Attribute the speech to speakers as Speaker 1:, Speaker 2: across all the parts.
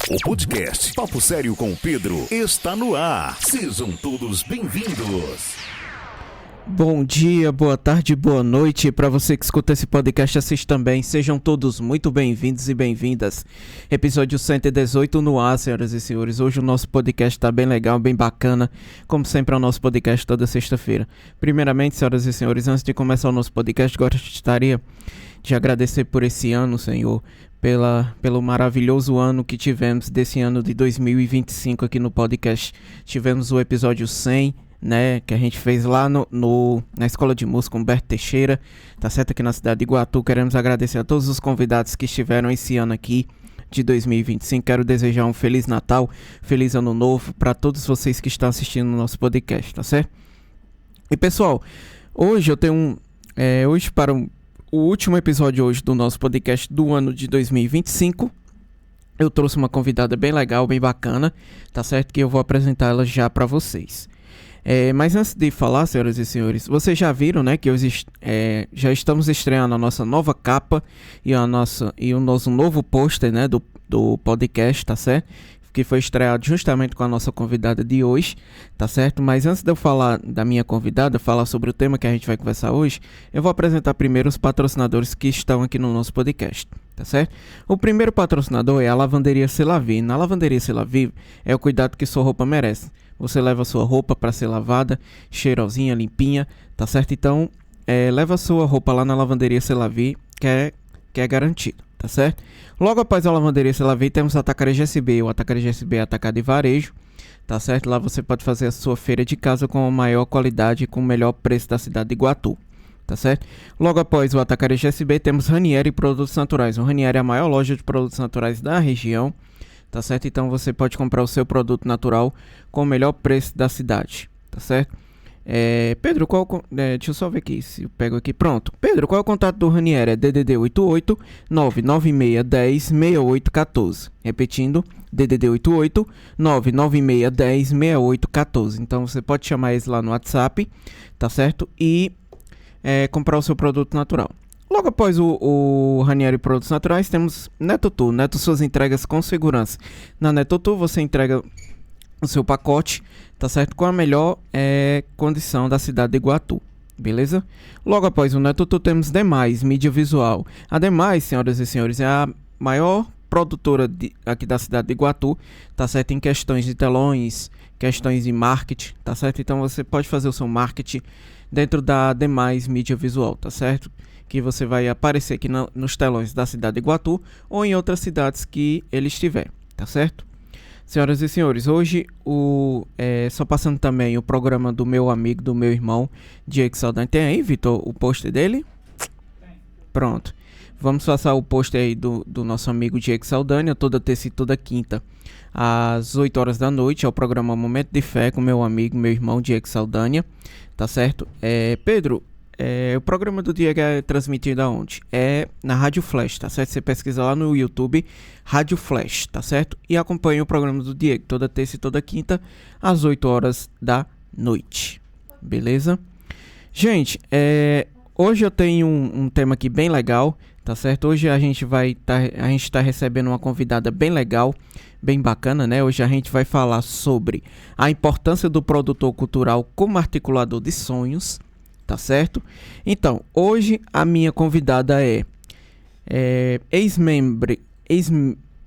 Speaker 1: O podcast Papo Sério com Pedro está no ar. Sejam todos bem-vindos.
Speaker 2: Bom dia, boa tarde, boa noite. Para você que escuta esse podcast, assiste também. Sejam todos muito bem-vindos e bem-vindas. Episódio 118 no ar, senhoras e senhores. Hoje o nosso podcast está bem legal, bem bacana. Como sempre é o nosso podcast toda sexta-feira. Primeiramente, senhoras e senhores, antes de começar o nosso podcast, gostaria de agradecer por esse ano, Senhor. Pelo maravilhoso ano que tivemos desse ano de 2025 aqui no podcast. Tivemos o episódio 100, né, que a gente fez lá na Escola de Música Humberto Teixeira, tá certo, aqui na cidade de Iguatu. Queremos agradecer a todos os convidados que estiveram esse ano aqui de 2025. Quero desejar um Feliz Natal, Feliz Ano Novo para todos vocês que estão assistindo o nosso podcast, tá certo? E pessoal, hoje eu tenho hoje para o último episódio hoje do nosso podcast do ano de 2025, eu trouxe uma convidada bem legal, bem bacana, tá certo? Que eu vou apresentar ela já para vocês. Mas antes de falar, senhoras e senhores, vocês já viram, né, que já estamos estreando a nossa nova capa e o nosso novo pôster, né, do podcast, tá certo? Que foi estreado justamente com a nossa convidada de hoje, tá certo? Mas antes de eu falar da minha convidada, falar sobre o tema que a gente vai conversar hoje, eu vou apresentar primeiro os patrocinadores que estão aqui no nosso podcast, tá certo? O primeiro patrocinador é a Lavanderia Selavi. Na Lavanderia Selavi é o cuidado que sua roupa merece. Você leva a sua roupa para ser lavada, cheirosinha, limpinha, tá certo? Então, leva a sua roupa lá na Lavanderia Selavi, que é garantido, tá certo? Logo após a Lavanderia Selavi, temos a Atacarejo SB. O Atacarejo SB é atacado e varejo, tá certo? Lá você pode fazer a sua feira de casa com a maior qualidade e com o melhor preço da cidade de Iguatu, tá certo? Logo após o Atacarejo SB, temos Ranieri Produtos Naturais. O Ranieri é a maior loja de produtos naturais da região, tá certo? Então você pode comprar o seu produto natural com o melhor preço da cidade, tá certo? Pedro, deixa eu só ver aqui se eu pego aqui. Pronto. Pedro, qual é o contato do Ranieri? É DDD 88 99610 6814. Repetindo, DDD 88 99610 6814. Então você pode chamar eles lá no WhatsApp, tá certo? E comprar o seu produto natural. Logo após o Ranieri Produtos Naturais, temos Netotu. Neto, suas entregas com segurança. Na Netotu você entrega o seu pacote, tá certo? Com a melhor condição da cidade de Iguatu, beleza? Logo após o Netotu temos Demais Mídia Visual. A Demais, senhoras e senhores, é a maior produtora aqui da cidade de Iguatu, tá certo? Em questões de telões, questões de marketing, tá certo? Então você pode fazer o seu marketing dentro da Demais Mídia Visual, tá certo? Que você vai aparecer aqui nos telões da cidade de Iguatu ou em outras cidades que ele estiver, tá certo? Senhoras e senhores, hoje só passando também o programa do meu amigo, do meu irmão, Diego Saldanha. Tem aí, Vitor, o post dele? Tem. Pronto. Vamos passar o post aí do nosso amigo Diego Saldanha, toda terça e toda quinta, às 8 horas da noite. É o programa Momento de Fé com meu amigo, meu irmão Diego Saldanha, tá certo? Pedro, o programa do Diego é transmitido aonde? É na Rádio Flash, tá certo? Você pesquisa lá no YouTube, Rádio Flash, tá certo? E acompanha o programa do Diego toda terça e toda quinta, às 8 horas da noite. Beleza? Gente, hoje eu tenho um tema aqui bem legal, tá certo? Hoje a gente tá recebendo uma convidada bem legal, bem bacana, né? Hoje a gente vai falar sobre a importância do produtor cultural como articulador de sonhos, tá certo? Então, hoje a minha convidada é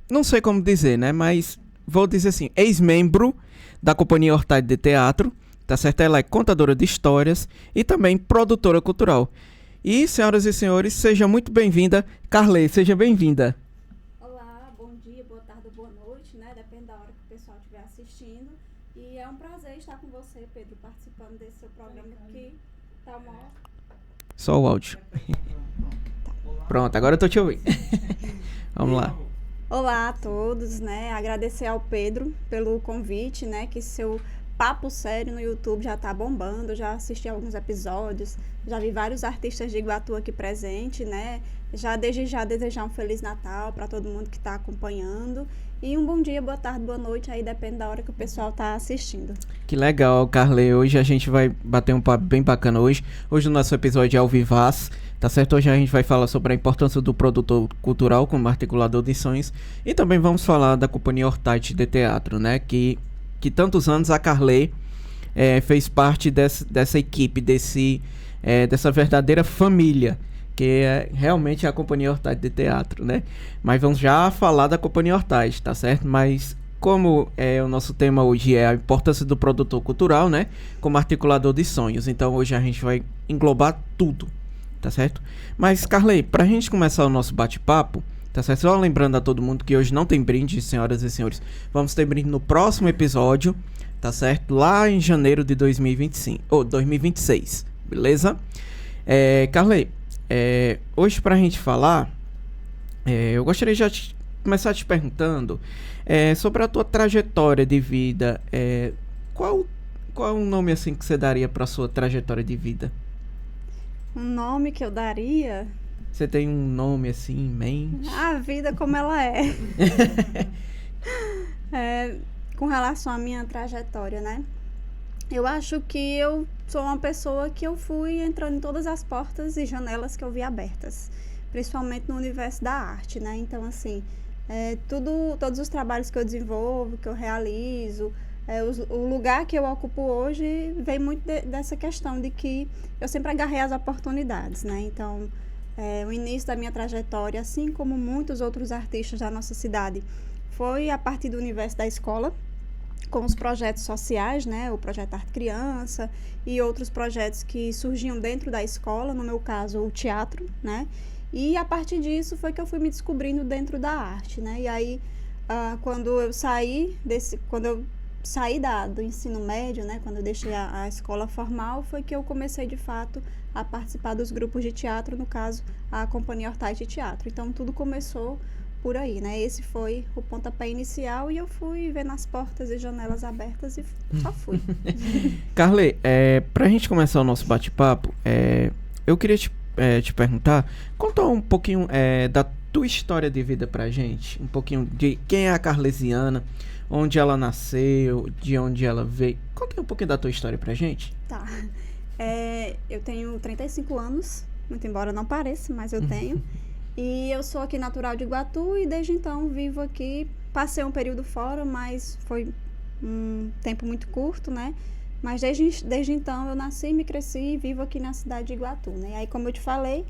Speaker 2: não sei como dizer, né? Mas vou dizer assim, ex-membro da Companhia Ortade de Teatro, tá certo? Ela é contadora de histórias e também produtora cultural. E, senhoras e senhores, seja muito bem-vinda, Carley, seja bem-vinda.
Speaker 3: Olá, bom dia, boa tarde, boa noite, né? Depende da hora que o pessoal estiver assistindo. E é um prazer estar com você, Pedro, participando desse seu programa que tá maior.
Speaker 2: Só o áudio. Pronto, agora eu tô te ouvindo. Vamos lá.
Speaker 3: Olá a todos, né? Agradecer ao Pedro pelo convite, né? Que seu Papo Sério no YouTube já tá bombando, já assisti alguns episódios, já vi vários artistas de Iguatu aqui presente, né? Desde já desejar um Feliz Natal para todo mundo que tá acompanhando. E um bom dia, boa tarde, boa noite, aí depende da hora que o pessoal tá assistindo.
Speaker 2: Que legal, Carley. Hoje a gente vai bater um papo bem bacana hoje. Hoje o nosso episódio é ao vivaz, Tá certo? Hoje a gente vai falar sobre a importância do produtor cultural como articulador de sonhos e também vamos falar da Companhia Hortite de Teatro, né? Que tantos anos a Carley fez parte dessa equipe, dessa verdadeira família, que é realmente a Companhia Hortite de Teatro, né? Mas vamos já falar da Companhia Hortite, tá certo? Mas como o nosso tema hoje é a importância do produtor cultural, né? Como articulador de sonhos, então hoje a gente vai englobar tudo, tá certo? Mas, Carley, pra gente começar o nosso bate-papo, tá certo? Só lembrando a todo mundo que hoje não tem brinde, senhoras e senhores. Vamos ter brinde no próximo episódio, tá certo? Lá em janeiro de 2026, beleza? Carley, hoje pra gente falar, eu gostaria de já começar te perguntando sobre a tua trajetória de vida. Qual é o nome assim que você daria pra sua trajetória de vida?
Speaker 3: Um nome que eu daria?
Speaker 2: Você tem um nome assim em mente?
Speaker 3: A vida como ela é. Com relação à minha trajetória, né? Eu acho que eu sou uma pessoa que eu fui entrando em todas as portas e janelas que eu vi abertas, principalmente no universo da arte, né? Então, assim, todos os trabalhos que eu desenvolvo, que eu realizo, o lugar que eu ocupo hoje vem muito dessa questão de que eu sempre agarrei as oportunidades, né? Então, o início da minha trajetória, assim como muitos outros artistas da nossa cidade, foi a partir do universo da escola, com os projetos sociais, né? O Projeto Arte Criança e outros projetos que surgiam dentro da escola, no meu caso, o teatro, né? E a partir disso foi que eu fui me descobrindo dentro da arte, né? E aí, quando eu saí do ensino médio, né? Quando eu deixei a escola formal, foi que eu comecei, de fato, a participar dos grupos de teatro, no caso, a Companhia Hortite de Teatro. Então, tudo começou por aí, né? Esse foi o pontapé inicial e eu fui vendo as portas e janelas abertas e só fui.
Speaker 2: Carley, pra gente começar o nosso bate-papo, eu queria te perguntar, conta um pouquinho da tua história de vida pra gente, um pouquinho de quem é a Carlesiana, onde ela nasceu, de onde ela veio. Conta um pouquinho da tua história pra gente.
Speaker 3: Tá. Eu tenho 35 anos, muito embora não pareça, mas eu tenho. E eu sou aqui natural de Iguatu e desde então vivo aqui. Passei um período fora, mas foi um tempo muito curto, né? Mas desde então eu nasci, me cresci e vivo aqui na cidade de Iguatu, né? E aí, como eu te falei,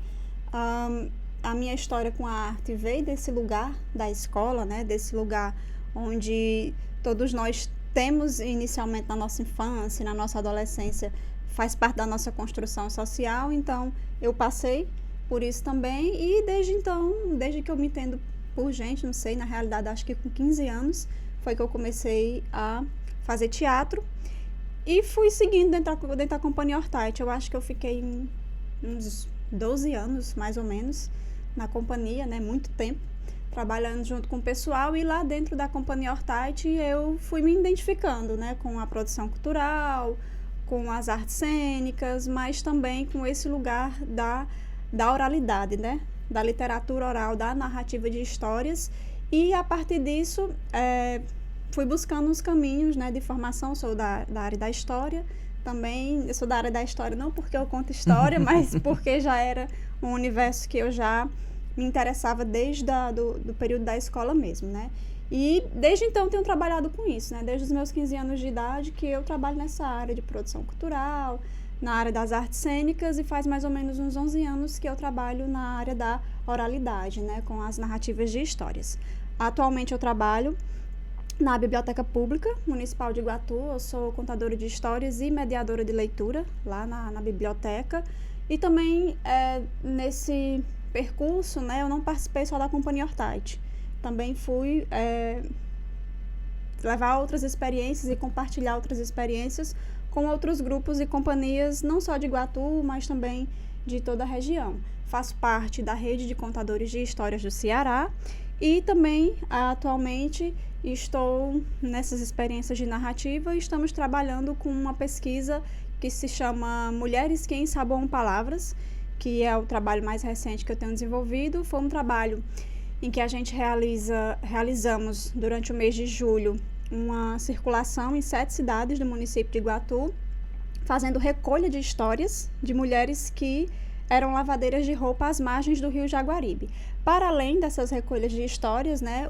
Speaker 3: a minha história com a arte veio desse lugar da escola, né? Desse lugar onde todos nós temos inicialmente na nossa infância, na nossa adolescência, faz parte da nossa construção social. Então, eu passei por isso também e desde então, desde que eu me entendo por gente, não sei, na realidade acho que com 15 anos foi que eu comecei a fazer teatro e fui seguindo dentro da Companhia Hortite. Eu acho que eu fiquei uns 12 anos, mais ou menos, na companhia, né, muito tempo, trabalhando junto com o pessoal e lá dentro da Companhia Hortite eu fui me identificando, né, com a produção cultural, com as artes cênicas, mas também com esse lugar da oralidade, né? Da literatura oral, da narrativa de histórias e a partir disso fui buscando os caminhos, né, de formação. Sou da área da história também. Eu sou da área da história não porque eu conto história, mas porque já era um universo que eu já me interessava desde do período da escola mesmo, né? E desde então tenho trabalhado com isso, né? Desde os meus 15 anos de idade que eu trabalho nessa área de produção cultural, na área das artes cênicas e faz mais ou menos uns 11 anos que eu trabalho na área da oralidade, né, com as narrativas de histórias. Atualmente eu trabalho na Biblioteca Pública Municipal de Iguatu, eu sou contadora de histórias e mediadora de leitura lá na biblioteca e também nesse percurso, né, eu não participei só da Companhia Hortite, também fui levar outras experiências e compartilhar outras experiências com outros grupos e companhias, não só de Iguatu, mas também de toda a região. Faço parte da rede de contadores de histórias do Ceará e também, atualmente, estou nessas experiências de narrativa e estamos trabalhando com uma pesquisa que se chama Mulheres que Ensaboam Palavras, que é o trabalho mais recente que eu tenho desenvolvido. Foi um trabalho em que a gente realizamos durante o mês de julho uma circulação em 7 cidades do município de Iguatu, fazendo recolha de histórias de mulheres que eram lavadeiras de roupa às margens do Rio Jaguaribe. Para além dessas recolhas de histórias, né,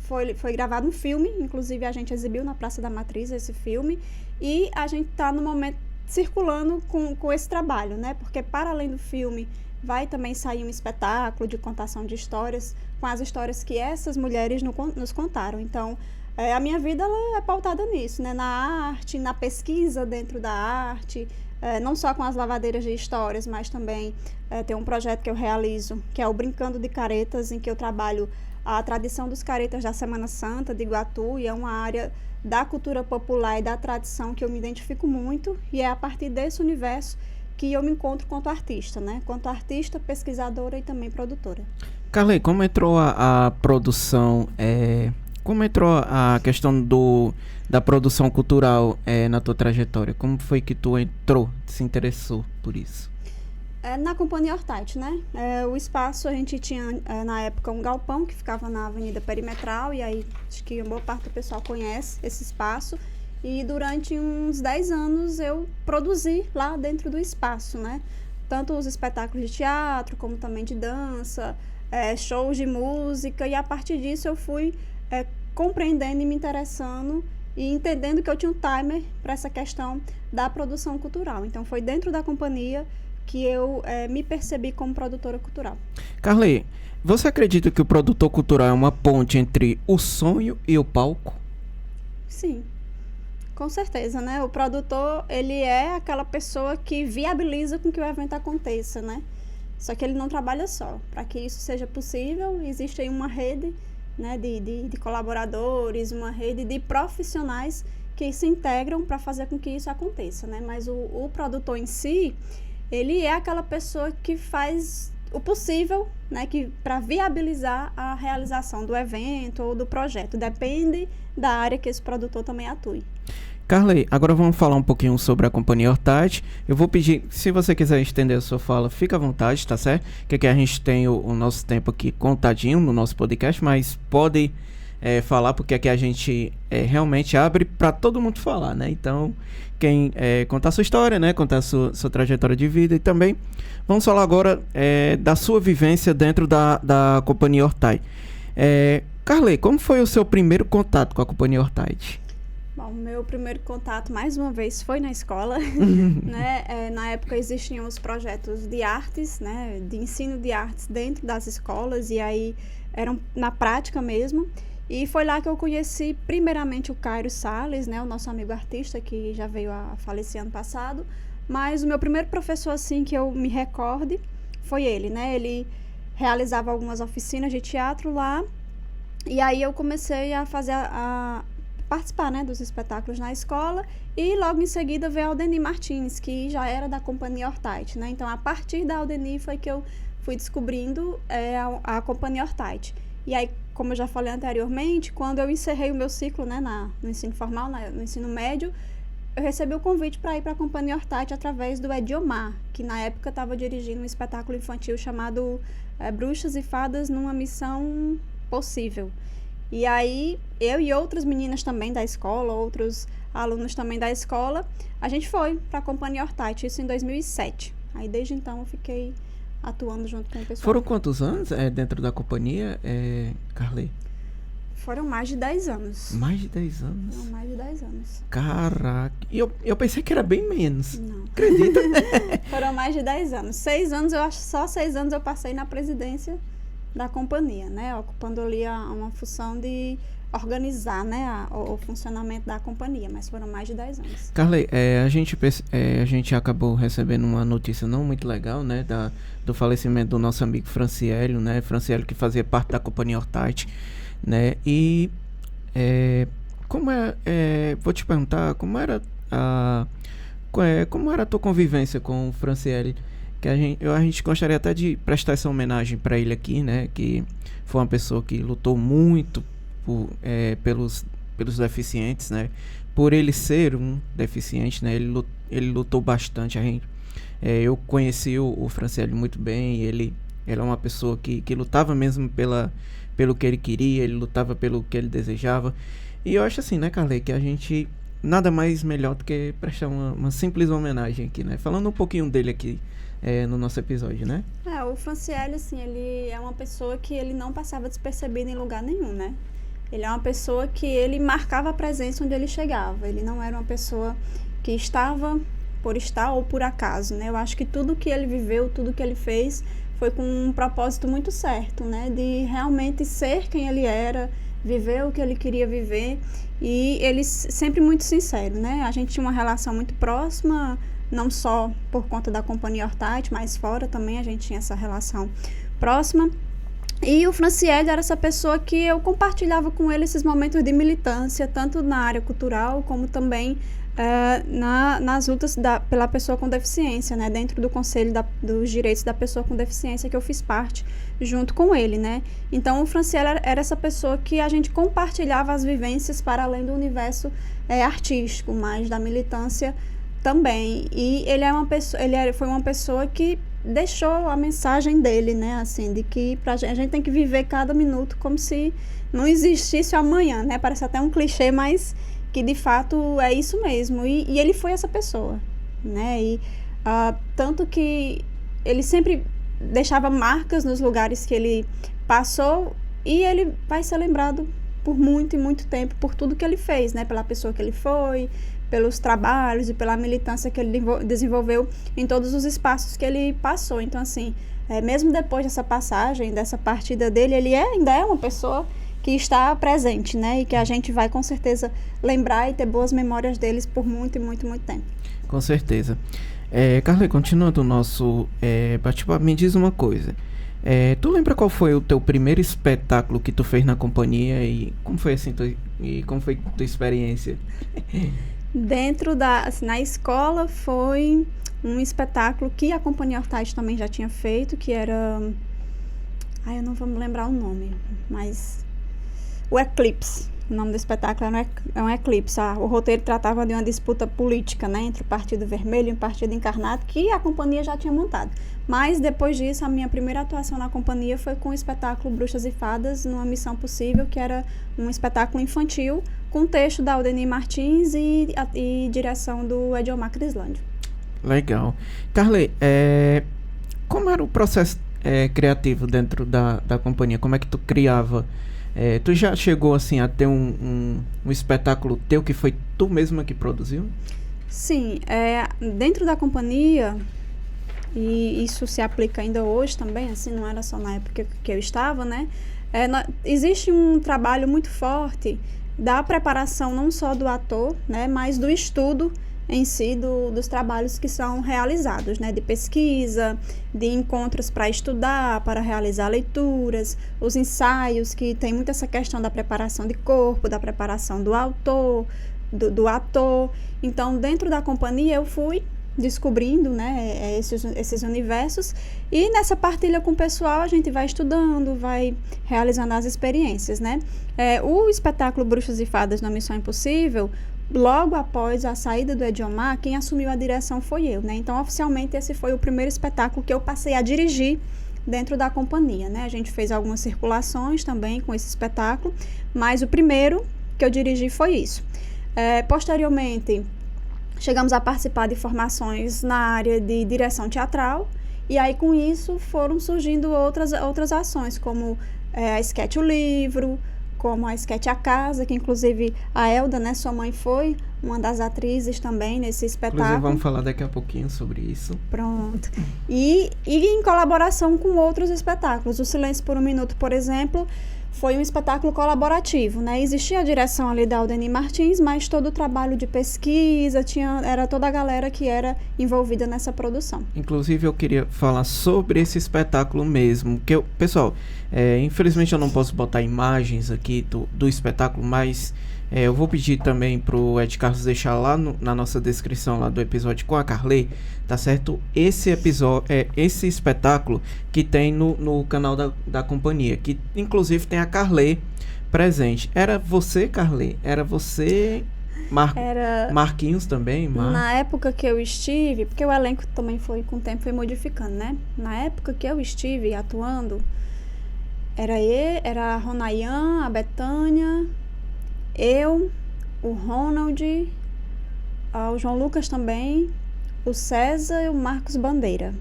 Speaker 3: foi gravado um filme, inclusive a gente exibiu na Praça da Matriz esse filme, e a gente está no momento circulando com esse trabalho, né, porque para além do filme vai também sair um espetáculo de contação de histórias, com as histórias que essas mulheres nos contaram. Então, a minha vida ela é pautada nisso, né, na arte, na pesquisa dentro da arte, não só com as lavadeiras de histórias, mas também tem um projeto que eu realizo, que é o Brincando de Caretas, em que eu trabalho a tradição dos caretas da Semana Santa de Iguatu, e é uma área da cultura popular e da tradição que eu me identifico muito, e é a partir desse universo que eu me encontro quanto artista, né? Quanto artista, pesquisadora e também produtora.
Speaker 2: Carley, como entrou a produção, como entrou a questão da produção cultural na tua trajetória? Como foi que tu se interessou por isso?
Speaker 3: Na Companhia Hortite, né? O espaço, a gente tinha, na época, um galpão que ficava na Avenida Perimetral, e aí acho que uma boa parte do pessoal conhece esse espaço. E durante uns 10 anos eu produzi lá dentro do espaço, né? Tanto os espetáculos de teatro, como também de dança, shows de música, e a partir disso eu fui compreendendo e me interessando e entendendo que eu tinha um timer para essa questão da produção cultural. Então foi dentro da companhia que eu me percebi como produtora cultural.
Speaker 2: Carley, você acredita que o produtor cultural é uma ponte entre o sonho e o palco?
Speaker 3: Sim, com certeza, né? O produtor, ele é aquela pessoa que viabiliza com que o evento aconteça, né? Só que ele não trabalha só. Para que isso seja possível, existe aí uma rede, né, de colaboradores, uma rede de profissionais que se integram para fazer com que isso aconteça, né? Mas o produtor em si, ele é aquela pessoa que faz o possível, né, para viabilizar a realização do evento ou do projeto. Depende da área que esse produtor também atue.
Speaker 2: Carley, agora vamos falar um pouquinho sobre a Companhia Hortite. Eu vou pedir, se você quiser estender a sua fala, fica à vontade, tá certo? Que aqui a gente tem o nosso tempo aqui contadinho no nosso podcast, mas pode falar, porque aqui a gente realmente abre para todo mundo falar, né? Então, quem contar a sua história, né? Contar a sua trajetória de vida, e também vamos falar agora da sua vivência dentro da Companhia Hortite. Carley, como foi o seu primeiro contato com a Companhia Hortite?
Speaker 3: Bom, o meu primeiro contato, mais uma vez, foi na escola, né? Na época existiam os projetos de artes, né? De ensino de artes dentro das escolas, e aí eram na prática mesmo. E foi lá que eu conheci primeiramente o Cairo Salles, né? O nosso amigo artista que já veio a falecer ano passado. Mas o meu primeiro professor, assim, que eu me recorde, foi ele, né? Ele realizava algumas oficinas de teatro lá, e aí eu comecei a fazer participar, né, dos espetáculos na escola, e logo em seguida veio a Aldeni Martins, que já era da Companhia Hortite, né? Então, a partir da Aldeni foi que eu fui descobrindo a Companhia Hortite. E aí, como eu já falei anteriormente, quando eu encerrei o meu ciclo, né, no ensino formal, no ensino médio, eu recebi o convite para ir para a Companhia Hortite através do Ediomar, que na época estava dirigindo um espetáculo infantil chamado Bruxas e Fadas numa Missão Possível. E aí, eu e outras meninas também da escola, outros alunos também da escola, a gente foi para a Companhia Hortite, isso em 2007. Aí, desde então, eu fiquei atuando junto com o pessoal.
Speaker 2: Foram quantos anos dentro da companhia, Carley?
Speaker 3: Foram mais de 10 anos.
Speaker 2: Mais de 10 anos?
Speaker 3: Foram mais de 10 anos.
Speaker 2: Caraca, e eu pensei que era bem menos.
Speaker 3: Não.
Speaker 2: Acredita?
Speaker 3: Foram mais de 10 anos. 6 anos, eu acho, só 6 anos eu passei na presidência da companhia, né? Ocupando ali uma função de organizar, né, o funcionamento da companhia, mas foram mais de 10 anos.
Speaker 2: Carley, a gente acabou recebendo uma notícia não muito legal, né, do falecimento do nosso amigo Franciélio, né? Franciélio, que fazia parte da Companhia Hortite, né? E vou te perguntar como era a tua convivência com o Franciélio, que a gente gostaria até de prestar essa homenagem para ele aqui, né? Que foi uma pessoa que lutou muito pelos deficientes, né? Por ele ser um deficiente, né? Ele lutou bastante. Eu conheci o Franciélio muito bem. Ele é uma pessoa que lutava mesmo pelo que ele queria, ele lutava pelo que ele desejava. E eu acho assim, né, Carley, que a gente nada mais melhor do que prestar uma simples homenagem aqui, né? Falando um pouquinho dele aqui no nosso episódio, né?
Speaker 3: O Franciele, assim, ele é uma pessoa que ele não passava despercebido em lugar nenhum, né? Ele é uma pessoa que ele marcava a presença onde ele chegava. Ele não era uma pessoa que estava por estar ou por acaso, né? Eu acho que tudo que ele viveu, tudo que ele fez foi com um propósito muito certo, né? De realmente ser quem ele era, viver o que ele queria viver, e ele sempre muito sincero, né? A gente tinha uma relação muito próxima, não só por conta da companhia Hortite, mas fora também a gente tinha essa relação próxima. E o Franciele era essa pessoa que eu compartilhava com ele esses momentos de militância, tanto na área cultural, como também nas lutas pela pessoa com deficiência, né? Dentro do Conselho dos Direitos da Pessoa com Deficiência, que eu fiz parte junto com ele, né? Então, o Franciele era essa pessoa que a gente compartilhava as vivências para além do universo artístico, mas da militância também. E ele foi uma pessoa que deixou a mensagem dele, né, assim, de que a gente tem que viver cada minuto como se não existisse o amanhã, né? Parece até um clichê, mas que de fato é isso mesmo. E ele foi essa pessoa, né? E tanto que ele sempre deixava marcas nos lugares que ele passou, e ele vai ser lembrado por muito e muito tempo por tudo que ele fez, né? Pela pessoa que ele foi, pelos trabalhos e pela militância que ele desenvolveu em todos os espaços que ele passou. Então, assim, mesmo depois dessa passagem, dessa partida dele, ele ainda é uma pessoa que está presente, né? E que a gente vai, com certeza, lembrar e ter boas memórias deles por muito e muito, muito tempo.
Speaker 2: Com certeza. Carla, continuando o nosso bate-papo, me diz uma coisa. Tu lembra qual foi o teu primeiro espetáculo que tu fez na companhia e como foi assim, como foi tua experiência?
Speaker 3: Na escola foi um espetáculo que a Companhia Hortite também já tinha feito, que era... eu não vou me lembrar o nome, mas... O Eclipse. O nome do espetáculo é um eclipse. O roteiro tratava de uma disputa política, né, entre o Partido Vermelho e o Partido Encarnado, que a companhia já tinha montado. Mas, depois disso, a minha primeira atuação na companhia foi com o espetáculo Bruxas e Fadas, numa Missão Possível, que era um espetáculo infantil, com texto da Aldenir Martins e direção do Ediomar Crislândio.
Speaker 2: Legal. Carle, como era o processo criativo dentro da companhia? Como é que tu criava? Tu já chegou assim a ter um espetáculo teu que foi tu mesma que produziu?
Speaker 3: Sim, dentro da companhia, e isso se aplica ainda hoje também, assim, não era só na época que eu estava, né? Existe um trabalho muito forte da preparação não só do ator, né, mas do estudo em si dos trabalhos que são realizados, né, de pesquisa, de encontros para estudar, para realizar leituras, os ensaios, que tem muito essa questão da preparação de corpo, da preparação do autor, do ator. Então, dentro da companhia, eu fui descobrindo, né, esses universos, e nessa partilha com o pessoal a gente vai estudando, vai realizando as experiências, né. O espetáculo Bruxas e Fadas na Missão Impossível, logo após a saída do Ediomar, quem assumiu a direção foi eu, né? Então, oficialmente, esse foi o primeiro espetáculo que eu passei a dirigir dentro da companhia, né? A gente fez algumas circulações também com esse espetáculo, mas o primeiro que eu dirigi foi isso. Posteriormente, chegamos a participar de formações na área de direção teatral, e aí, com isso, foram surgindo outras ações, como a Sketch o Livro, como a Sketch a Casa, que inclusive a Elda, né, sua mãe, foi uma das atrizes também nesse espetáculo.
Speaker 2: Inclusive vamos falar daqui a pouquinho sobre isso.
Speaker 3: Pronto. E em colaboração com outros espetáculos. O Silêncio por um Minuto, por exemplo, foi um espetáculo colaborativo, né? Existia a direção ali da Aldenir Martins, mas todo o trabalho de pesquisa, era toda a galera que era envolvida nessa produção.
Speaker 2: Inclusive eu queria falar sobre esse espetáculo mesmo, que pessoal, infelizmente eu não posso botar imagens aqui do espetáculo, mas eu vou pedir também pro Ed Carlos deixar lá na nossa descrição lá do episódio com a Carley, tá certo? Esse espetáculo que tem no canal da companhia, que inclusive tem a Carley presente. Era você, Carley? Era você... Marquinhos também?
Speaker 3: Na época que eu estive, porque o elenco também com o tempo foi modificando, né? Na época que eu estive atuando, era a Ronayan, a Betânia, eu, o Ronald o João Lucas também, o César e o Marcos Bandeira.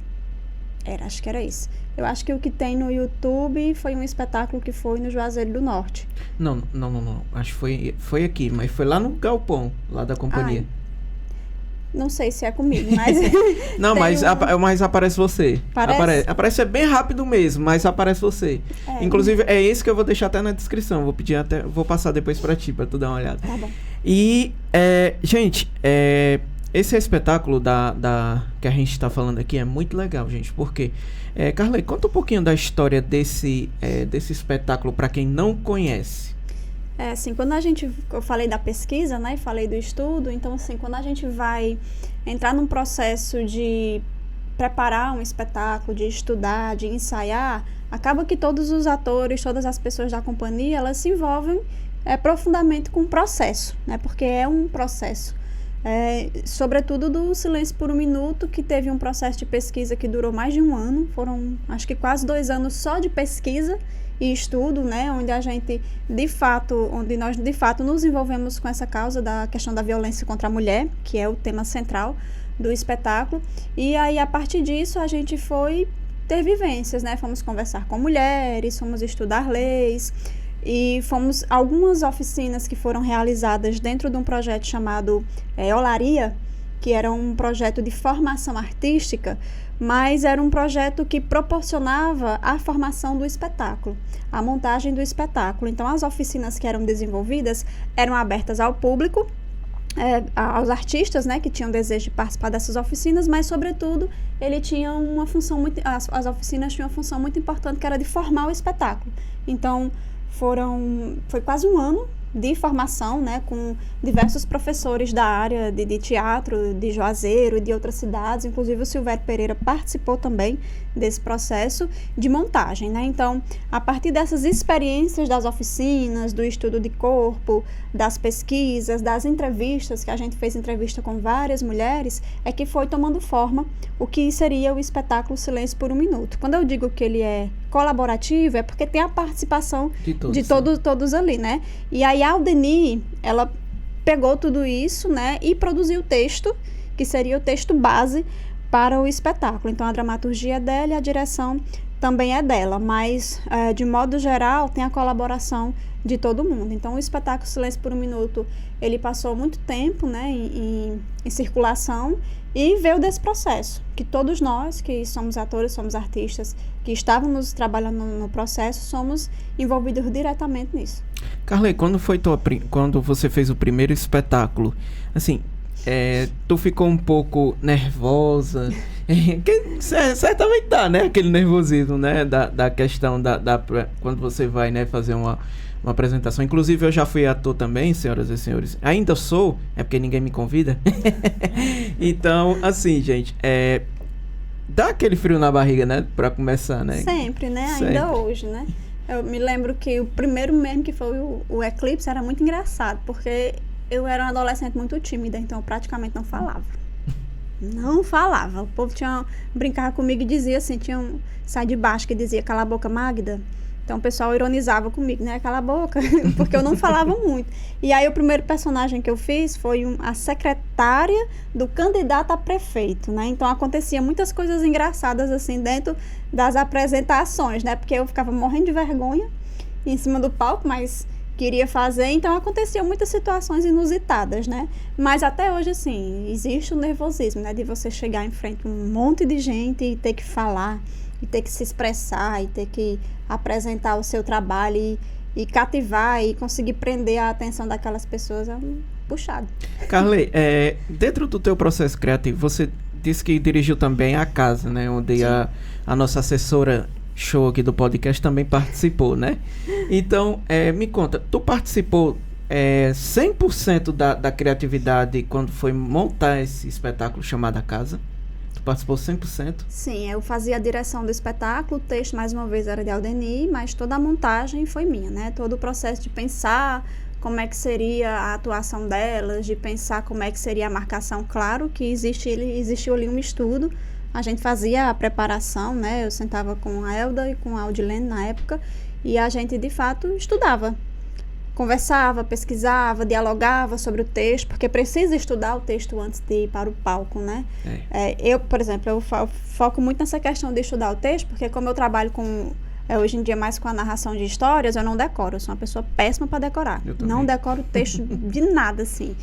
Speaker 3: Acho que era isso. Eu acho que o que tem no YouTube foi um espetáculo que foi no Juazeiro do Norte.
Speaker 2: Não. Acho que foi aqui, mas foi lá no Galpão, lá da companhia.
Speaker 3: Não sei se é comigo, mas...
Speaker 2: Não, mas aparece você.
Speaker 3: Parece?
Speaker 2: Aparece bem rápido mesmo, mas aparece você. Inclusive, é esse que eu vou deixar até na descrição. Vou passar depois pra ti, pra tu dar uma olhada.
Speaker 3: Tá bom.
Speaker 2: E, gente, esse espetáculo que a gente tá falando aqui é muito legal, gente, porque... Carley, conta um pouquinho da história desse espetáculo pra quem não conhece.
Speaker 3: Assim, eu falei da pesquisa, né, e falei do estudo, então, assim, quando a gente vai entrar num processo de preparar um espetáculo, de estudar, de ensaiar, acaba que todos os atores, todas as pessoas da companhia, elas se envolvem profundamente com o processo, né, porque é um processo. Sobretudo do Silêncio por um Minuto, que teve um processo de pesquisa que durou mais de um ano, foram, acho que quase 2 anos só de pesquisa e estudo, né, onde nós de fato nos envolvemos com essa causa da questão da violência contra a mulher, que é o tema central do espetáculo. E aí, a partir disso, a gente foi ter vivências, né, fomos conversar com mulheres, fomos estudar leis, e fomos algumas oficinas que foram realizadas dentro de um projeto chamado Olaria, que era um projeto de formação artística, mas era um projeto que proporcionava a formação do espetáculo, a montagem do espetáculo. Então, as oficinas que eram desenvolvidas eram abertas ao público, aos artistas, né, que tinham desejo de participar dessas oficinas, mas, sobretudo, as oficinas tinham uma função muito importante, que era de formar o espetáculo. Então, foi quase um ano de formação, né, com diversos professores da área de teatro, de Juazeiro e de outras cidades, inclusive o Silvério Pereira participou também desse processo de montagem, né? Então, a partir dessas experiências das oficinas, do estudo de corpo, das pesquisas, das entrevistas, que a gente fez entrevista com várias mulheres, é que foi tomando forma o que seria o espetáculo Silêncio por um Minuto. Quando eu digo que ele é colaborativo, é porque tem a participação de todos ali, né? E aí a Aldeni, ela pegou tudo isso, né, e produziu o texto, que seria o texto base para o espetáculo. Então, a dramaturgia é dela e a direção também é dela, mas, de modo geral, tem a colaboração de todo mundo. Então, o espetáculo Silêncio por um Minuto, ele passou muito tempo, né, em circulação, e veio desse processo, que todos nós, que somos atores, somos artistas, que estávamos trabalhando no processo, somos envolvidos diretamente nisso.
Speaker 2: Carley, quando você fez o primeiro espetáculo, assim, tu ficou um pouco nervosa? Certamente dá, né? Aquele nervosismo, né? Da questão quando você vai, né, fazer uma apresentação. Inclusive, eu já fui ator também, senhoras e senhores. Ainda sou, é porque ninguém me convida. Então, assim, gente, dá aquele frio na barriga, né? Pra começar, né?
Speaker 3: Sempre, né?
Speaker 2: Sempre.
Speaker 3: Ainda hoje, né? Eu me lembro que o primeiro mesmo, que foi o Eclipse, era muito engraçado, porque eu era uma adolescente muito tímida, então eu praticamente não falava. Não falava. O povo brincava comigo e dizia assim, tinha um sai de baixo que dizia, cala a boca, Magda. Então o pessoal ironizava comigo, né? Cala a boca, porque eu não falava muito. E aí o primeiro personagem que eu fiz foi a secretária do candidato a prefeito, né? Então acontecia muitas coisas engraçadas assim dentro das apresentações, né? Porque eu ficava morrendo de vergonha em cima do palco, mas queria fazer, então aconteciam muitas situações inusitadas, né? Mas até hoje, assim, existe o nervosismo, né? De você chegar em frente a um monte de gente e ter que falar, e ter que se expressar, e ter que apresentar o seu trabalho e cativar e conseguir prender a atenção daquelas pessoas é puxado.
Speaker 2: Carley, dentro do teu processo criativo, você disse que dirigiu também a casa, né? Onde a nossa assessora show aqui do podcast também participou, né? Então, me conta, tu participou 100% da criatividade quando foi montar esse espetáculo chamado A Casa? Tu participou 100%?
Speaker 3: Sim, eu fazia a direção do espetáculo, o texto mais uma vez era de Aldeni, mas toda a montagem foi minha, né? Todo o processo de pensar como é que seria a atuação delas, de pensar como é que seria a marcação. Claro que existiu ali um estudo, a gente fazia a preparação, né? Eu sentava com a Elda e com a Audilene na época, e a gente, de fato, estudava conversava, pesquisava, dialogava sobre o texto, porque precisa estudar o texto antes de ir para o palco, né? Eu, por exemplo, eu foco muito nessa questão de estudar o texto, porque como eu trabalho com... hoje em dia mais com a narração de histórias, eu não decoro, eu sou uma pessoa péssima para decorar. Não decoro o texto de nada, assim.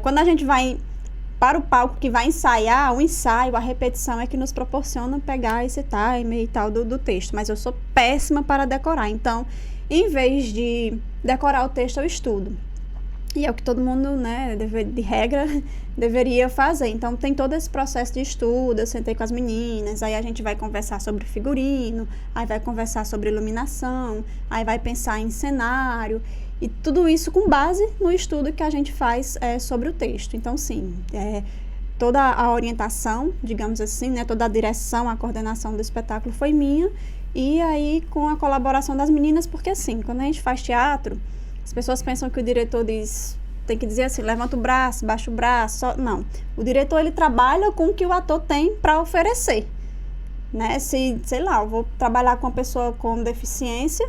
Speaker 3: Quando a gente vai para o palco que vai ensaiar, o ensaio, a repetição é que nos proporciona pegar esse time e tal do texto, mas eu sou péssima para decorar, então, em vez de decorar o texto, eu estudo. E é o que todo mundo, né, de regra, deveria fazer. Então, tem todo esse processo de estudo, eu sentei com as meninas, aí a gente vai conversar sobre figurino, aí vai conversar sobre iluminação, aí vai pensar em cenário, e tudo isso com base no estudo que a gente faz sobre o texto. Então, sim, toda a orientação, digamos assim, né, toda a direção, a coordenação do espetáculo foi minha, e aí com a colaboração das meninas, porque assim, quando a gente faz teatro, as pessoas pensam que o diretor tem que dizer assim, levanta o braço, baixa o braço, não. O diretor, ele trabalha com o que o ator tem para oferecer, né? Sei lá, eu vou trabalhar com uma pessoa com deficiência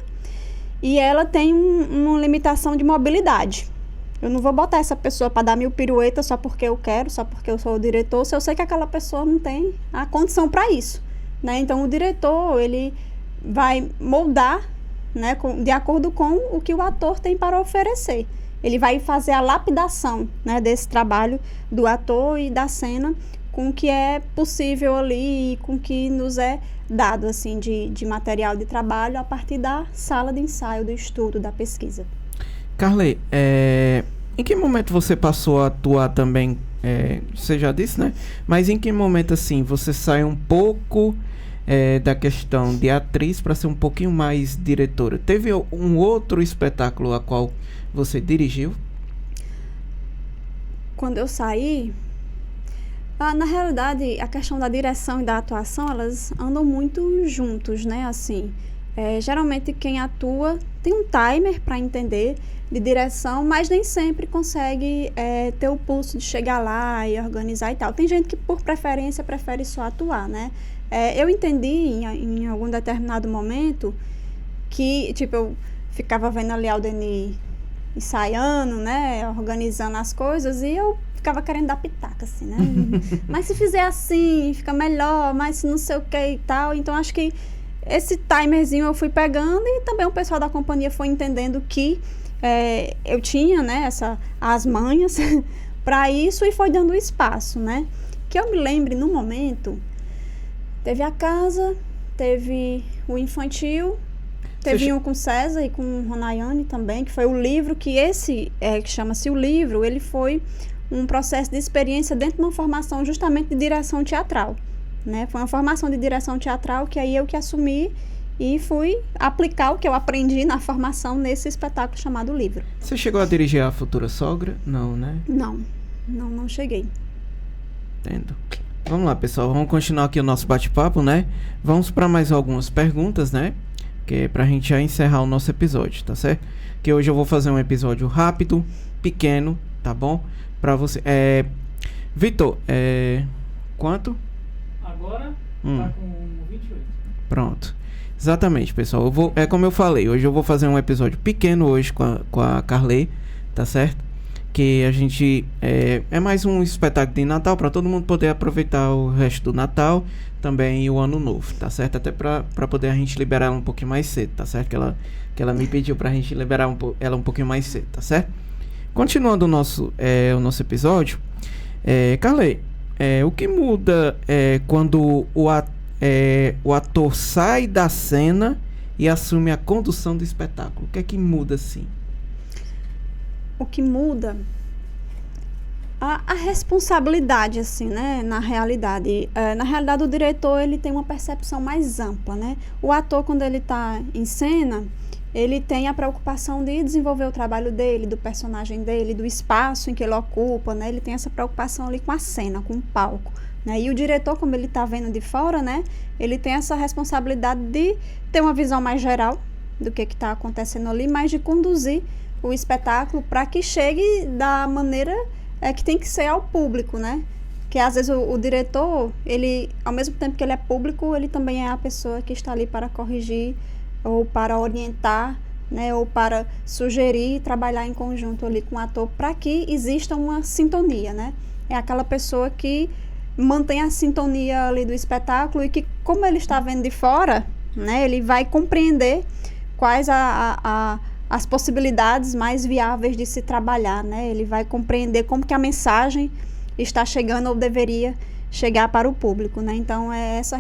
Speaker 3: e ela tem uma limitação de mobilidade. Eu não vou botar essa pessoa para dar 1000 piruetas só porque eu quero, só porque eu sou o diretor, se eu sei que aquela pessoa não tem a condição para isso, né? Então, o diretor, ele vai moldar, né, de acordo com o que o ator tem para oferecer. Ele vai fazer a lapidação, né, desse trabalho do ator e da cena com o que é possível ali e com o que nos é dado assim, de material de trabalho a partir da sala de ensaio, do estudo, da pesquisa.
Speaker 2: Carley, em que momento você passou a atuar também? Você já disse, né? Mas em que momento assim você sai um pouco da questão de atriz para ser um pouquinho mais diretora? Teve um outro espetáculo a qual você dirigiu?
Speaker 3: Quando eu saí, na realidade, a questão da direção e da atuação, elas andam muito juntos, né? Assim, geralmente quem atua tem um timer para entender de direção, mas nem sempre consegue ter o pulso de chegar lá e organizar e tal. Tem gente que, por preferência, prefere só atuar, né? Eu entendi em algum determinado momento que, tipo, eu ficava vendo ali a Aldeni ensaiando, né, organizando as coisas, e eu ficava querendo dar pitaca, assim, né? Mas se fizer assim, fica melhor, mas se não sei o que e tal. Então, acho que esse timerzinho eu fui pegando e também o pessoal da companhia foi entendendo que eu tinha, né, as manhas para isso e foi dando espaço, né? Que eu me lembre, no momento... Teve a casa, teve o infantil, teve um com César e com Ronayane também, que foi o livro, que que chama-se O Livro, ele foi um processo de experiência dentro de uma formação justamente de direção teatral, né? Foi uma formação de direção teatral que aí eu que assumi e fui aplicar o que eu aprendi na formação nesse espetáculo chamado Livro.
Speaker 2: Você chegou a dirigir A Futura Sogra? Não, né?
Speaker 3: Não cheguei.
Speaker 2: Entendo. Vamos lá, pessoal, vamos continuar aqui o nosso bate-papo, né? Vamos para mais algumas perguntas, né? Que é pra gente já encerrar o nosso episódio, tá certo? Que hoje eu vou fazer um episódio rápido, pequeno, tá bom? Pra você. Vitor, quanto?
Speaker 4: Agora tá com 28.
Speaker 2: Pronto. Exatamente, pessoal. Como eu falei, hoje eu vou fazer um episódio pequeno hoje com a Carley, tá certo? Que a gente é mais um espetáculo de Natal para todo mundo poder aproveitar o resto do Natal também e o Ano Novo, tá certo? Até para poder a gente liberar ela um pouquinho mais cedo, tá certo? Que ela me pediu pra gente liberar ela um pouquinho mais cedo, tá certo? Continuando o nosso episódio, Carley, o que muda quando o ator sai da cena e assume a condução do espetáculo? O que é que muda assim?
Speaker 3: O que muda a responsabilidade, assim, né, na realidade. Na realidade, o diretor, ele tem uma percepção mais ampla, né? O ator, quando ele está em cena, ele tem a preocupação de desenvolver o trabalho dele, do personagem dele, do espaço em que ele ocupa, né? Ele tem essa preocupação ali com a cena, com o palco, né? E o diretor, como ele está vendo de fora, né, ele tem essa responsabilidade de ter uma visão mais geral do que está acontecendo ali, mas de conduzir o espetáculo para que chegue da maneira que tem que ser ao público, né? Que às vezes o diretor, ele, ao mesmo tempo que ele é público, ele também é a pessoa que está ali para corrigir ou para orientar, né, ou para sugerir trabalhar em conjunto ali com o ator para que exista uma sintonia, né? É aquela pessoa que mantém a sintonia ali do espetáculo e que, como ele está vendo de fora, né, ele vai compreender quais as possibilidades mais viáveis de se trabalhar, né? Ele vai compreender como que a mensagem está chegando ou deveria chegar para o público, né? Então, é essa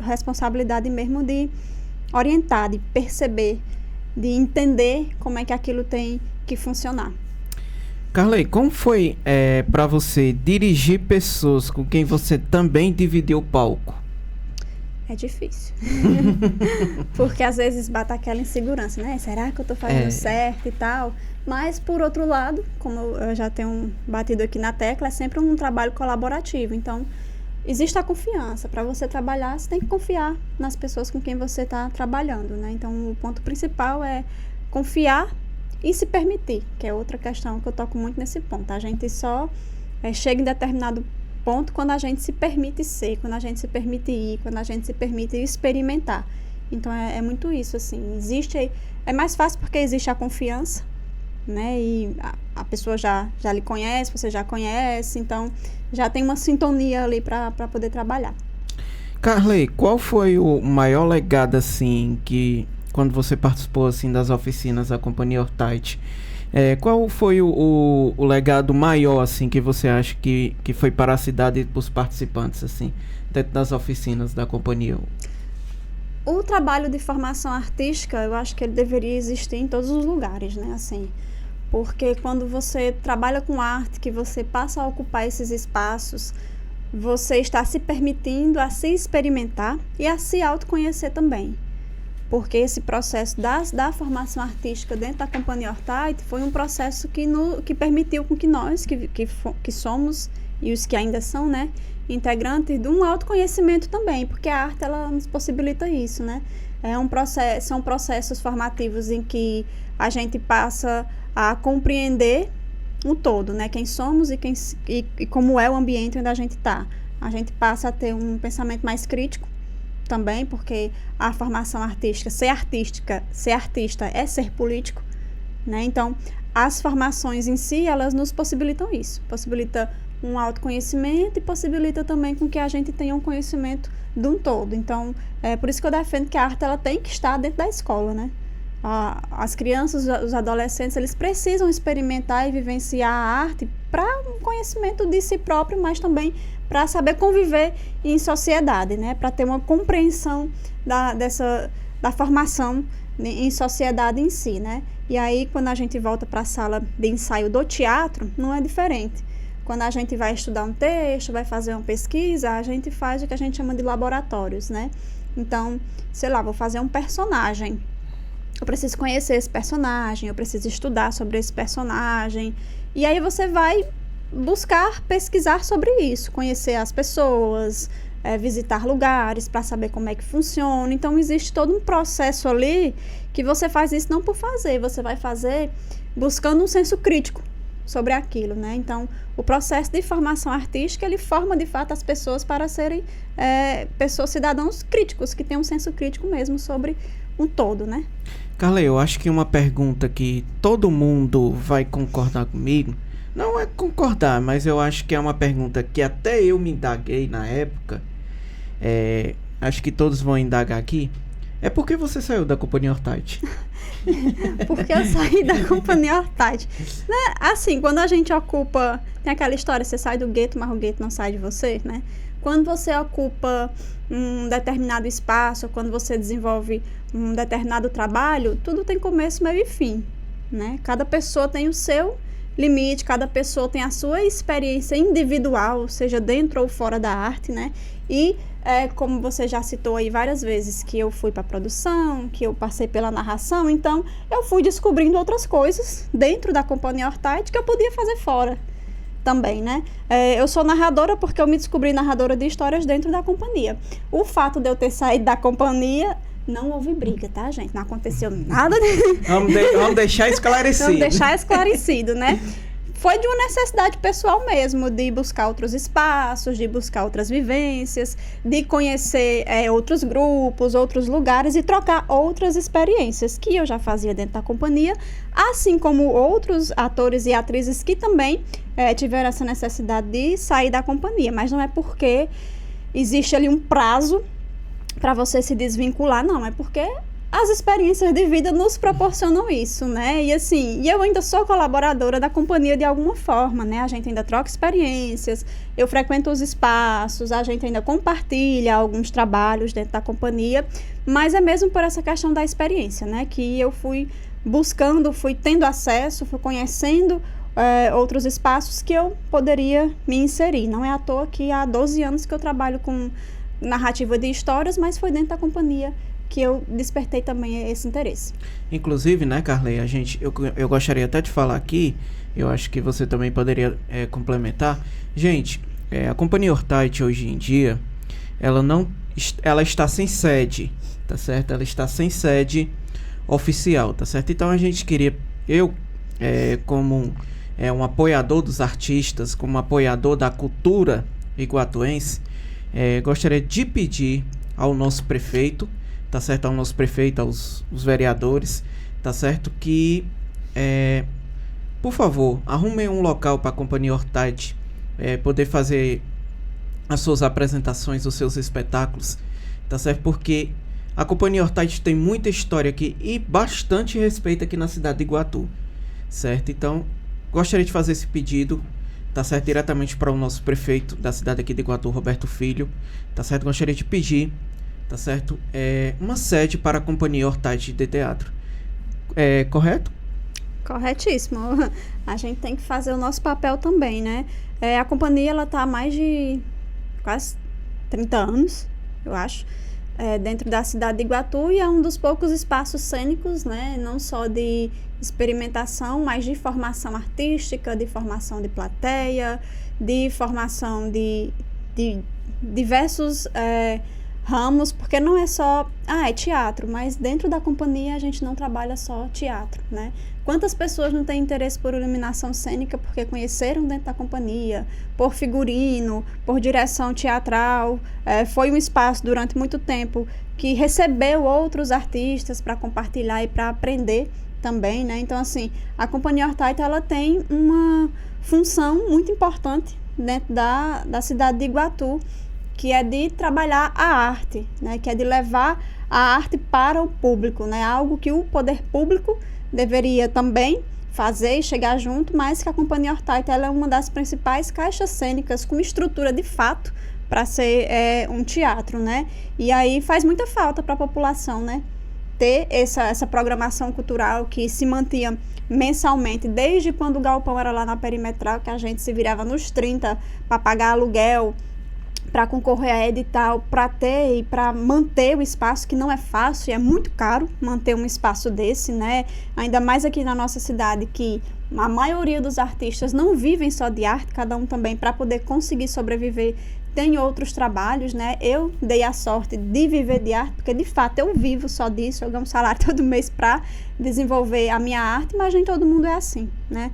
Speaker 3: responsabilidade mesmo de orientar, de perceber, de entender como é que aquilo tem que funcionar.
Speaker 2: Carley, como foi para você dirigir pessoas com quem você também dividiu o palco?
Speaker 3: É difícil. Porque às vezes bate aquela insegurança, né? Será que eu tô fazendo certo e tal? Mas, por outro lado, como eu já tenho batido aqui na tecla, é sempre um trabalho colaborativo. Então, existe a confiança. Para você trabalhar, você tem que confiar nas pessoas com quem você está trabalhando, né? Então, o ponto principal é confiar e se permitir, que é outra questão que eu toco muito nesse ponto. A gente só chega em determinado ponto quando a gente se permite ser, quando a gente se permite ir, quando a gente se permite experimentar. Então, é muito isso, assim. É mais fácil porque existe a confiança, né? E a pessoa já lhe conhece, você já conhece, então já tem uma sintonia ali para poder trabalhar.
Speaker 2: Carley, qual foi o maior legado, assim, que quando você participou, assim, das oficinas da Companhia Hortite, qual foi o legado maior, assim, que você acha que foi para a cidade e para os participantes, assim, dentro das oficinas da companhia?
Speaker 3: O trabalho de formação artística, eu acho que ele deveria existir em todos os lugares, né, assim, porque quando você trabalha com arte, que você passa a ocupar esses espaços, você está se permitindo a se experimentar e a se autoconhecer também. Porque esse processo da formação artística dentro da Companhia Hortite foi um processo que permitiu com que nós, que somos, e os que ainda são, né, integrantes, de um autoconhecimento também, porque a arte, ela nos possibilita isso, né? São processos formativos em que a gente passa a compreender o todo, né? Quem somos e como é o ambiente onde a gente está. A gente passa a ter um pensamento mais crítico também, porque a formação artística, ser artista é ser político, né? Então, as formações em si, elas nos possibilitam isso. Possibilita um autoconhecimento e possibilita também com que a gente tenha um conhecimento de um todo. Então, é por isso que eu defendo que a arte, ela tem que estar dentro da escola, né? As crianças, os adolescentes, eles precisam experimentar e vivenciar a arte para um conhecimento de si próprio, mas também para saber conviver em sociedade, né? Para ter uma compreensão da formação em sociedade em si, né? E aí, quando a gente volta para a sala de ensaio do teatro, não é diferente. Quando a gente vai estudar um texto, vai fazer uma pesquisa, a gente faz o que a gente chama de laboratórios, né? Então, sei lá, vou fazer um personagem. Eu preciso conhecer esse personagem, eu preciso estudar sobre esse personagem. E aí você vai pesquisar sobre isso, conhecer as pessoas, visitar lugares para saber como é que funciona. Então, existe todo um processo ali que você faz isso não por fazer, você vai fazer buscando um senso crítico sobre aquilo, né? Então, o processo de formação artística, ele forma, de fato, as pessoas para serem cidadãos críticos, que têm um senso crítico mesmo sobre um todo, né?
Speaker 2: Carley, eu acho que uma pergunta que todo mundo vai concordar comigo, não é concordar, mas eu acho que é uma pergunta que até eu me indaguei na época, acho que todos vão indagar aqui, é por que você saiu da Companhia Hortite?
Speaker 3: Porque eu saí da Companhia Hortite. Né? Assim, quando a gente ocupa, tem aquela história, você sai do gueto, mas o gueto não sai de você, né? Quando você ocupa um determinado espaço, quando você desenvolve um determinado trabalho, tudo tem começo, meio e fim, né? Cada pessoa tem o seu limite, cada pessoa tem a sua experiência individual, seja dentro ou fora da arte, né? E como você já citou aí várias vezes, que eu fui para a produção, que eu passei pela narração, então eu fui descobrindo outras coisas dentro da Companhia Hortite que eu podia fazer fora também, né? Eu sou narradora porque eu me descobri narradora de histórias dentro da companhia. O fato de eu ter saído da companhia, não houve briga, tá, gente? Não aconteceu nada.
Speaker 2: Vamos deixar esclarecido.
Speaker 3: Vamos deixar esclarecido, né? foi de uma necessidade pessoal mesmo, de buscar outros espaços, de buscar outras vivências, de conhecer outros grupos, outros lugares e trocar outras experiências que eu já fazia dentro da companhia, assim como outros atores e atrizes que também tiveram essa necessidade de sair da companhia, mas não é porque existe ali um prazo para você se desvincular, não, é porque as experiências de vida nos proporcionam isso, né? E assim, eu ainda sou colaboradora da companhia de alguma forma, né? A gente ainda troca experiências, eu frequento os espaços, a gente ainda compartilha alguns trabalhos dentro da companhia, mas é mesmo por essa questão da experiência, né? Que eu fui buscando, fui tendo acesso, fui conhecendo outros espaços que eu poderia me inserir. Não é à toa que há 12 anos que eu trabalho com narrativa de histórias, mas foi dentro da companhia que eu despertei também esse interesse.
Speaker 2: Inclusive, né, Carley, eu gostaria até de falar aqui, eu acho que você também poderia complementar. Gente, a Companhia Hortite hoje em dia, ela está sem sede, tá certo? Ela está sem sede oficial, tá certo? Então a gente queria, como um apoiador dos artistas, como apoiador da cultura iguatuense, gostaria de pedir ao nosso prefeito, tá certo? Ao nosso prefeito, aos vereadores, tá certo? Que, por favor, arrumem um local para a Companhia Hortite poder fazer as suas apresentações, os seus espetáculos, tá certo? Porque a Companhia Hortite tem muita história aqui e bastante respeito aqui na cidade de Iguatu, certo? Então, gostaria de fazer esse pedido, tá certo? Diretamente para o nosso prefeito da cidade aqui de Iguatu, Roberto Filho, tá certo? Gostaria de pedir, tá certo? Uma sede para a Companhia Hortite de Teatro. Correto?
Speaker 3: Corretíssimo. A gente tem que fazer o nosso papel também, né? A companhia, ela tá há mais de quase 30 anos, eu acho, dentro da cidade de Iguatu, e é um dos poucos espaços cênicos, né? Não só de experimentação, mas de formação artística, de formação de plateia, de formação de diversos ramos, porque não é só, é teatro, mas dentro da companhia a gente não trabalha só teatro, né? Quantas pessoas não têm interesse por iluminação cênica porque conheceram dentro da companhia, por figurino, por direção teatral, foi um espaço durante muito tempo que recebeu outros artistas para compartilhar e para aprender também, né? Então, assim, a Companhia Hortite, ela tem uma função muito importante dentro da cidade de Iguatu, que é de trabalhar a arte, né? Que é de levar a arte para o público, né? Algo que o poder público deveria também fazer e chegar junto, mas que a Companhia Hortite, ela é uma das principais caixas cênicas com estrutura de fato para ser um teatro, né? E aí faz muita falta para a população, né? Ter essa programação cultural que se mantinha mensalmente, desde quando o galpão era lá na Perimetral, que a gente se virava nos 30 para pagar aluguel, para concorrer a edital, para ter e para manter o espaço, que não é fácil e é muito caro manter um espaço desse, né? Ainda mais aqui na nossa cidade, que a maioria dos artistas não vivem só de arte, cada um também, para poder conseguir sobreviver, tem outros trabalhos, né? Eu dei a sorte de viver de arte, porque de fato eu vivo só disso, eu ganho um salário todo mês para desenvolver a minha arte, mas nem todo mundo é assim, né?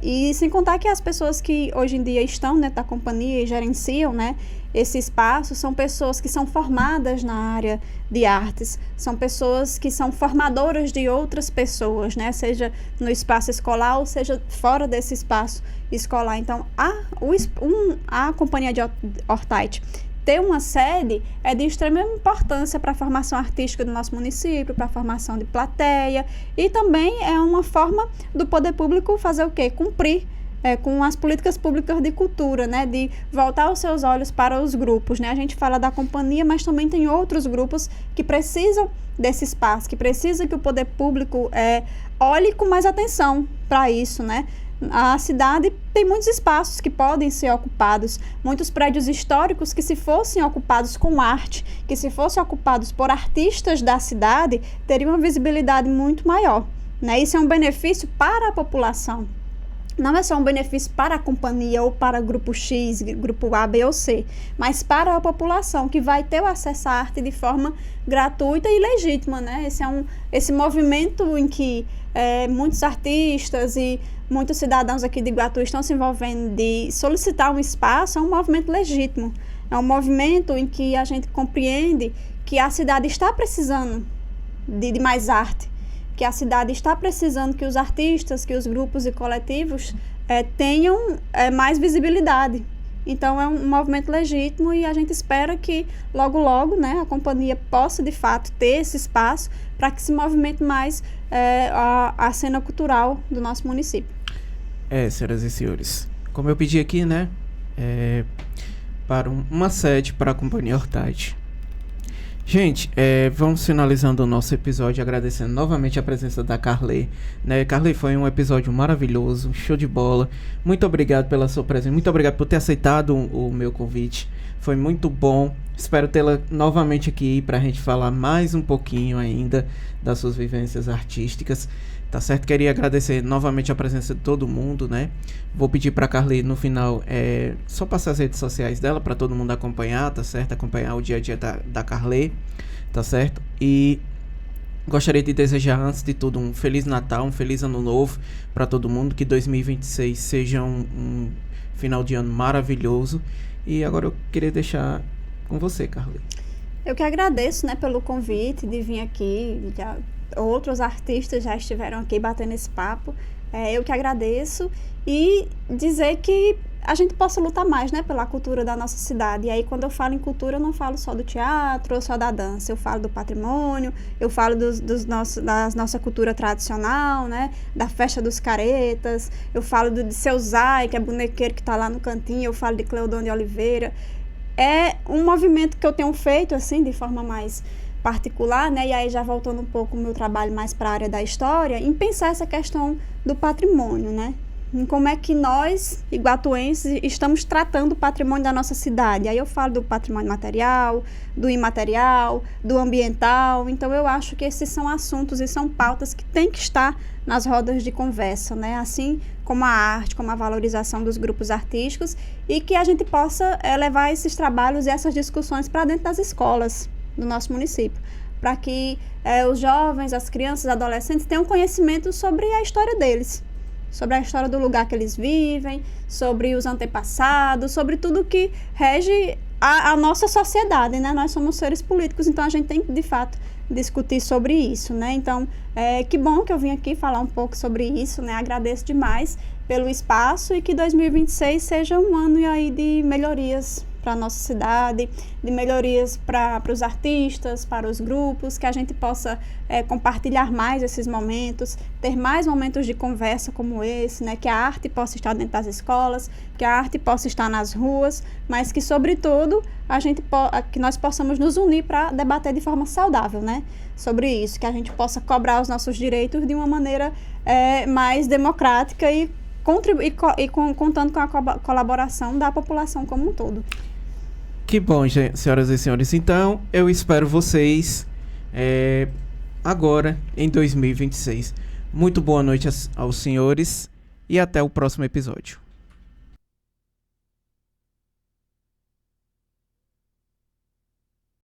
Speaker 3: E sem contar que as pessoas que hoje em dia estão dentro da companhia e gerenciam, né, esse espaço, são pessoas que são formadas na área de artes, são pessoas que são formadoras de outras pessoas, né, seja no espaço escolar ou seja fora desse espaço escolar. Então, a Companhia de Hortite ter uma sede é de extrema importância para a formação artística do nosso município, para a formação de plateia, e também é uma forma do poder público fazer o quê? Cumprir com as políticas públicas de cultura, né? De voltar os seus olhos para os grupos, né? A gente fala da companhia, mas também tem outros grupos que precisam desse espaço, que precisam que o poder público olhe com mais atenção para isso, né? A cidade tem muitos espaços que podem ser ocupados, muitos prédios históricos que, se fossem ocupados com arte, que se fossem ocupados por artistas da cidade, teriam uma visibilidade muito maior, né? Isso é um benefício para a população. não é só um benefício para a companhia ou para grupo X, grupo A, B ou C, mas para a população que vai ter o acesso à arte de forma gratuita e legítima, né? Esse movimento em que muitos artistas e muitos cidadãos aqui de Iguatu estão se envolvendo de solicitar um espaço, é um movimento legítimo. É um movimento em que a gente compreende que a cidade está precisando de mais arte, que a cidade está precisando que os artistas, que os grupos e coletivos tenham mais visibilidade. Então, é um movimento legítimo e a gente espera que logo, logo, né, a companhia possa, de fato, ter esse espaço para que se movimente mais a cena cultural do nosso município.
Speaker 2: Senhoras e senhores, como eu pedi aqui, né, para uma sede para a Companhia Hortade. Gente, vamos finalizando o nosso episódio agradecendo novamente a presença da Carley, né? Carley, foi um episódio maravilhoso, show de bola. Muito obrigado pela sua presença, muito obrigado por ter aceitado o meu convite. Foi muito bom. Espero tê-la novamente aqui para a gente falar mais um pouquinho ainda das suas vivências artísticas. Tá certo? Queria agradecer novamente a presença de todo mundo, né? Vou pedir pra Carley no final só passar as redes sociais dela pra todo mundo acompanhar, tá certo? Acompanhar o dia a dia da Carley, tá certo? E gostaria de desejar, antes de tudo, um Feliz Natal, um Feliz Ano Novo pra todo mundo. Que 2026 seja um final de ano maravilhoso. E agora eu queria deixar com você, Carley.
Speaker 3: Eu que agradeço, né, pelo convite de vir aqui. Outros artistas já estiveram aqui batendo esse papo. Eu que agradeço e dizer que a gente possa lutar mais, né, pela cultura da nossa cidade. E aí, quando eu falo em cultura, eu não falo só do teatro ou só da dança. Eu falo do patrimônio, eu falo da nossa cultura tradicional, né, da festa dos caretas. Eu falo de Seu Zay, que é bonequeiro que está lá no cantinho. Eu falo de Cleodon de Oliveira. É um movimento que eu tenho feito, assim, de forma mais particular, né? E aí já voltando um pouco o meu trabalho mais para a área da história, em pensar essa questão do patrimônio, né? Em como é que nós, iguatuenses, estamos tratando o patrimônio da nossa cidade. Aí eu falo do patrimônio material, do imaterial, do ambiental. Então eu acho que esses são assuntos e são pautas que têm que estar nas rodas de conversa, né? Assim como a arte, como a valorização dos grupos artísticos, e que a gente possa levar esses trabalhos e essas discussões para dentro das escolas do nosso município, para que os jovens, as crianças, adolescentes tenham conhecimento sobre a história deles, sobre a história do lugar que eles vivem, sobre os antepassados, sobre tudo que rege a nossa sociedade, né? Nós somos seres políticos, então a gente tem que, de fato, discutir sobre isso, né? Então, que bom que eu vim aqui falar um pouco sobre isso, né? Agradeço demais pelo espaço e que 2026 seja um ano aí de melhorias para a nossa cidade, de melhorias para os artistas, para os grupos, que a gente possa compartilhar mais esses momentos, ter mais momentos de conversa como esse, né? Que a arte possa estar dentro das escolas, que a arte possa estar nas ruas, mas que, sobretudo, que nós possamos nos unir para debater de forma saudável, né? Sobre isso, que a gente possa cobrar os nossos direitos de uma maneira mais democrática e contando com a colaboração da população como um todo.
Speaker 2: Que bom, senhoras e senhores. Então, eu espero vocês agora, em 2026. Muito boa noite aos senhores e até o próximo episódio.